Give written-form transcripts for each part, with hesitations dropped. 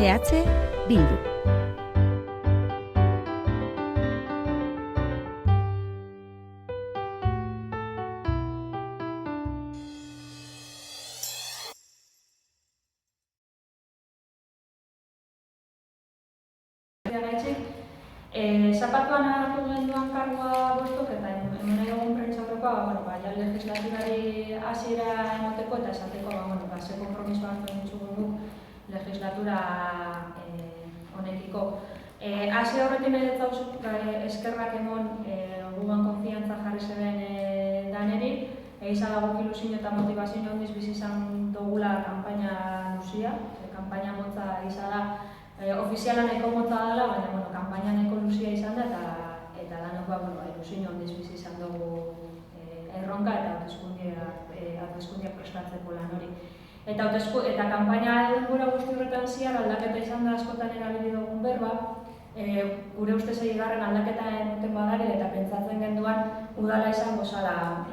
EH Bildu. Zapatuan hartu genduan kargua bostok eta hemen egun prentsaurrekoa, ja legislaturari hasiera emoteko eta esateko ze konpromiso hartu ditugun guk legislatura honekiko. Hasi horrekin eskerrak emon gugan konfiantza jarri zeben daneri, egizan dago ilusio eta motivazio handiz bizi izan dugula kanpaina luzia, kanpaina motza egizan da ofiziala nahiko motza dela, baina kanpaina nahiko luzia izan da eta danok ilusio handiz bizi izan dugu erronka eta hauteskundeak prestatzeko lan hori. Eta kanpaina denbora guzti horretan ziar aldaketa izan da askotan erabili dugun berba, gure ustez egigarren aldaketa enoten badari eta pentsatzen genduan udala izango zala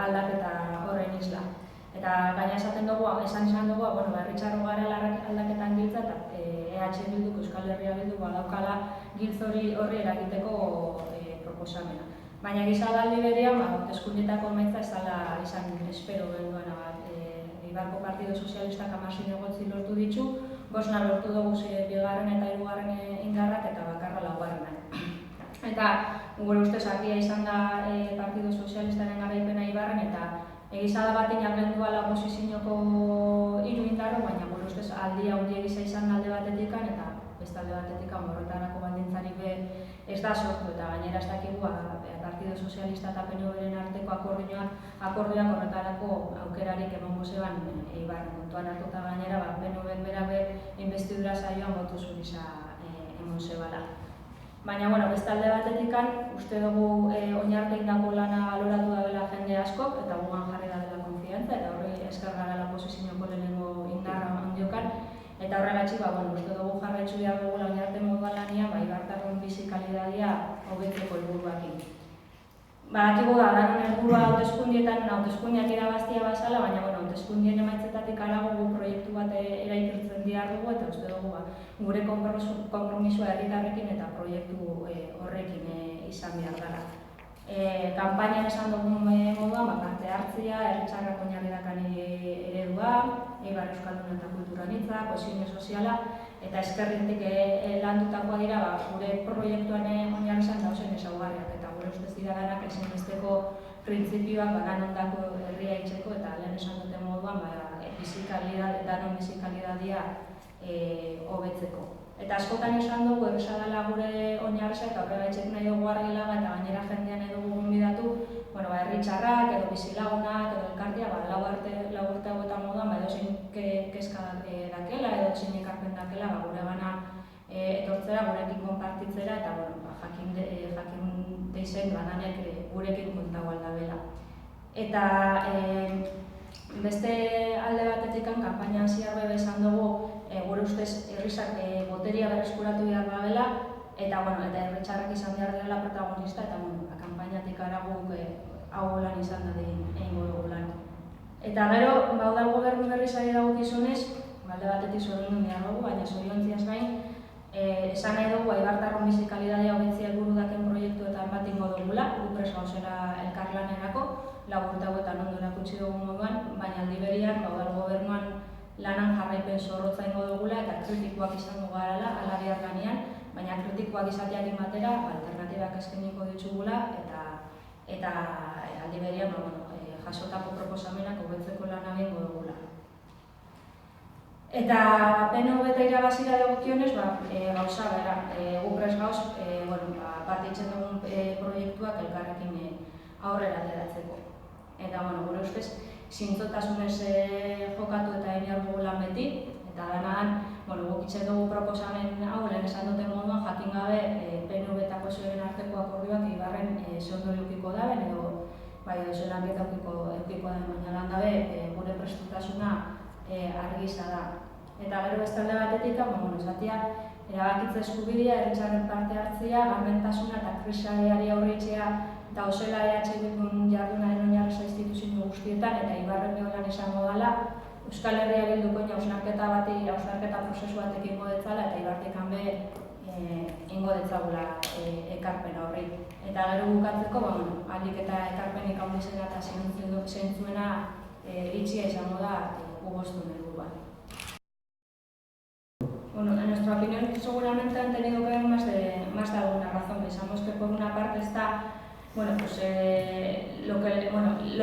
aldaketa horren isla. Eta gaina esan izan dugu, herritxarro gara aldaketan giltza eta EH Bilduk, Euskal Herria Bilduk badaukala giltz horri eragiteko proposamena. Baina gizadaldi berean, hauteskundeetako emaitza ez dela izan espero genduena bat. Eibarko Partido Sozialistak 16 negotzi lortu ditu, 5 lortu dugu bigarren eta hirugarren indarrak eta bakarra laugarrenak. Eta gure ustez argia izan da Partido Sozialistaren garaipena Eibarren eta egizada batin agenduala oposizioko 3 indarro, baina gure ustez aldia handia egiza izan alde batetikan eta beste alde batetikan horretarako baldintzarik ez da sortu eta gainera ez dakigu Partido Sozialista eta PNV-ren arteko akordioak horretarako aukerarik emango zeban Eibarren. Kontuan hartuta gainera PNV-en berabe investidura saioan botu zuriza emon zebala. Baina, beste alde batetikan, uste dugu oinarte indako lana baloratu dabela jende askok eta gugan jarri dabela konfiantza eta horri esker gara la posizioko lehenengo indarra handiokan. Eta horregatxik, uste dugu jarraitzu behar dugu oinarte moduan lania, Eibartarron bizi kalitatea hobetzeko helburuakin. Badakigu da, danon helburua hauteskundeak irabaztia bazala, baina hauteskundeen emaitzetatik harago proiektu bat eraikirtzen behar dugu eta uste dugu gure konpromisoa herritarrekin eta proiektu horrekin izan behar dara. Kanpainan esan dugun moduan, parte hartzia, herritxarrak oinarridakan eredua, Eibar Euskaldun eta kulturanitza, kohesio soziala, eta eskerrintik landutakoa dira gure proiektuan oinarrizan dauzen ezaugarriak eta gure ustez dira ganak ezinbesteko printzipioak danondako herria itxeko eta lehen esan duten moduan danon bizikalidadia hobetzeko. Eta askotan esan dugu, erresadala gure oinarreza eta horregaitxek nahi dugu argilaga eta gainera jendean edo gonbidatu, herritxarrak edo bizilagunak edo elkartia, lau urte hauetan moduan, edozein kezka dakela edo zein ekarpen dakela gure gana etortzera, gurekin konpartitzera eta jakin deizen bananek gurekin kontago aldabela. Eta beste alde batetikan, kanpainan ziar esan dugu, gure ustez herrizak boteria berreskuratu behar dabela eta herritxarrak izan behar dela protagonista eta kanpainatik araguk hau lan izan da egingo dugu lan. Eta gero, baudal gobernu berriz ari dago gizonez, alde batetik zoriondu behar dugu, baina zoriontziaz gain, esan nahi dugu Eibartarron bizi kalitatea hobetzea helburu daken proiektuetan bat ingo dugula, gu prest gauzela elkarlanerako, 4 urte hauetan ondo erakutsi dugun moduan, baina aldi berean baudal gobernuan lanan jarraipen zorrotza ingo dugula eta kritikoak izango garala ala behar ganean, baina kritikoak izateakin batera alternatibak eskainiko ditugula eta aldi berean jasotako proposamenak hobetzeko lana egingo dugula. Eta PNV eta irabazira dagokionez, gauza bera, gu prest gauz, bat eitzen dugun proiektuak elkarrekin aurrera ateratzeko. Eta gure ustez, zintzotasunez jokatu eta egin behar dugu lan beti, eta danadan, guk itzen dugu proposamen hau, lehen esan duten moduan, jakin gabe PNV eta PSOEren arteko akordioak Eibarren zehondori eukiko daben, edo zuen lanketa eukiko daben, baina lan dabe gure prestutasuna argiza da. Eta gero beste alde batetik, esatia, erabakitze eskubidea, herritxarren parte hartzea, gardentasuna eta krisiari aurreitzea eta osela EH Bildun jardunaren oinarrizko instituzio guztietan eta Eibarren beholan izango dela, Euskal Herria Bilduko hausnarketa prozesu bat egingo detzala eta Ibartik hanbe ingo detzagula ekarpen horri. Eta gero bukatzeko, ahalik eta ekarpenik handizena eta zentzuena itxia izango da ugostun helburua. Bueno, en nuestra opinión seguramente han tenido que ver más de alguna razón. Pensamos que por una parte está los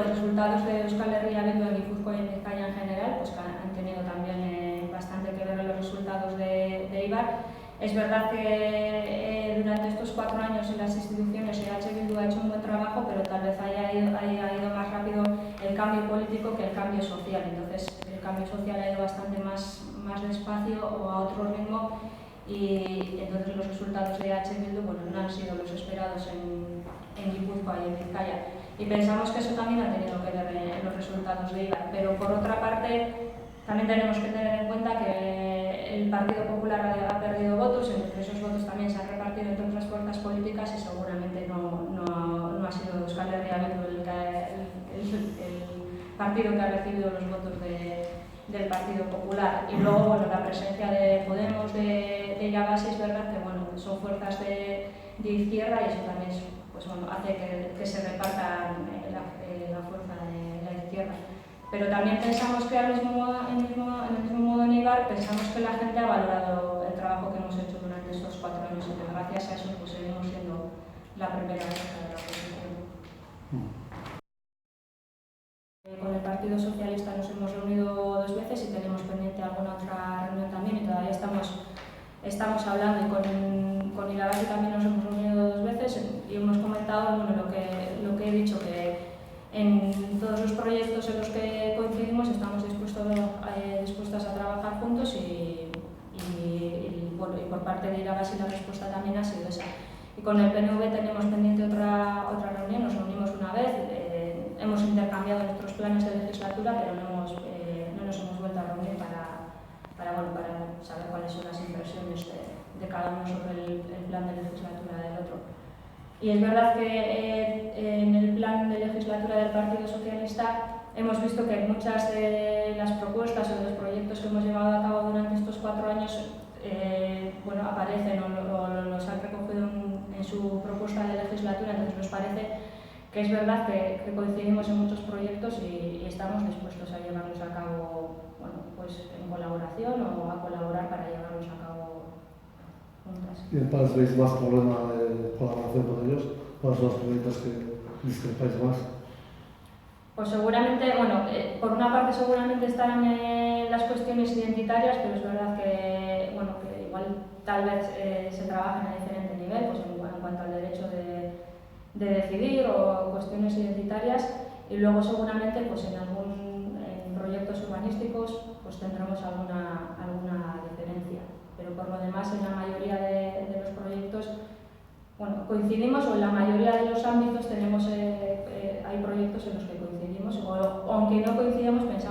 resultados de Euskal Herria Bildu en Guipúzcoa y en Bizkaia en general, pues que han tenido también bastante que ver en los resultados de Eibar. Es verdad que durante estos 4 años en las instituciones EH Bildu ha hecho un buen trabajo, pero tal vez haya ido más rápido el cambio político que el cambio social. Entonces el cambio social ha ido bastante más despacio o a otro ritmo, y entonces los resultados de EH Bildu no han sido los esperados en Guipúzcoa y en Bizkaia. Y pensamos que eso también ha tenido que ver en los resultados de Eibar. Pero por otra parte, también tenemos que tener en cuenta que el Partido Popular ha perdido votos, entonces esos votos también se han repartido entre otras fuerzas políticas y seguramente no ha sido Euskal Herria Bildu el partido que ha recibido los votos del Partido Popular. Y luego la presencia de Podemos, de Llabasi, es verdad que son fuerzas de izquierda, y eso también hace que se reparta la fuerza de la izquierda. Pero también pensamos que en el mismo modo en Eibar, pensamos que la gente ha valorado el trabajo que hemos hecho durante estos 4 años, y que gracias a eso seguimos siendo la primera fuerza de la oposición. Con el Partido Socialista nos hemos reunido 2 veces y tenemos pendiente alguna otra reunión también, y todavía estamos hablando, y con Irabazi también nos hemos reunido 2 veces y hemos comentado lo que he dicho, que en todos los proyectos en los que coincidimos estamos dispuestos a trabajar juntos, y por parte de Irabazi la respuesta también ha sido esa. Y con el PNV tenemos pendiente otra reunión, nos reunimos una vez, hemos intercambiado nuestros planes de legislatura, pero no nos hemos vuelto a reunir para saber cuáles son las impresiones de cada uno sobre el plan de legislatura del otro. Y es verdad que en el plan de legislatura del Partido Socialista hemos visto que muchas de las propuestas o de los proyectos que hemos llevado a cabo durante estos 4 años aparecen o los han recogido en su propuesta de legislatura. Entonces nos parece que es verdad que coincidimos en muchos proyectos y estamos dispuestos a llevarlos a cabo en colaboración o a colaborar para llevarlos a cabo juntas. ¿Y entonces veis más problema de colaboración con ellos? ¿Cuáles son los proyectos que discrepáis más? Pues seguramente, por una parte seguramente están las cuestiones identitarias, pero es verdad que igual tal vez se trabajan a diferente nivel, en cuanto al derecho de decidir o cuestiones identitarias, y luego seguramente en proyectos urbanísticos tendremos alguna diferencia, pero por lo demás en la mayoría de los proyectos coincidimos, o en la mayoría de los ámbitos hay proyectos en los que coincidimos, o aunque no coincidamos pensamos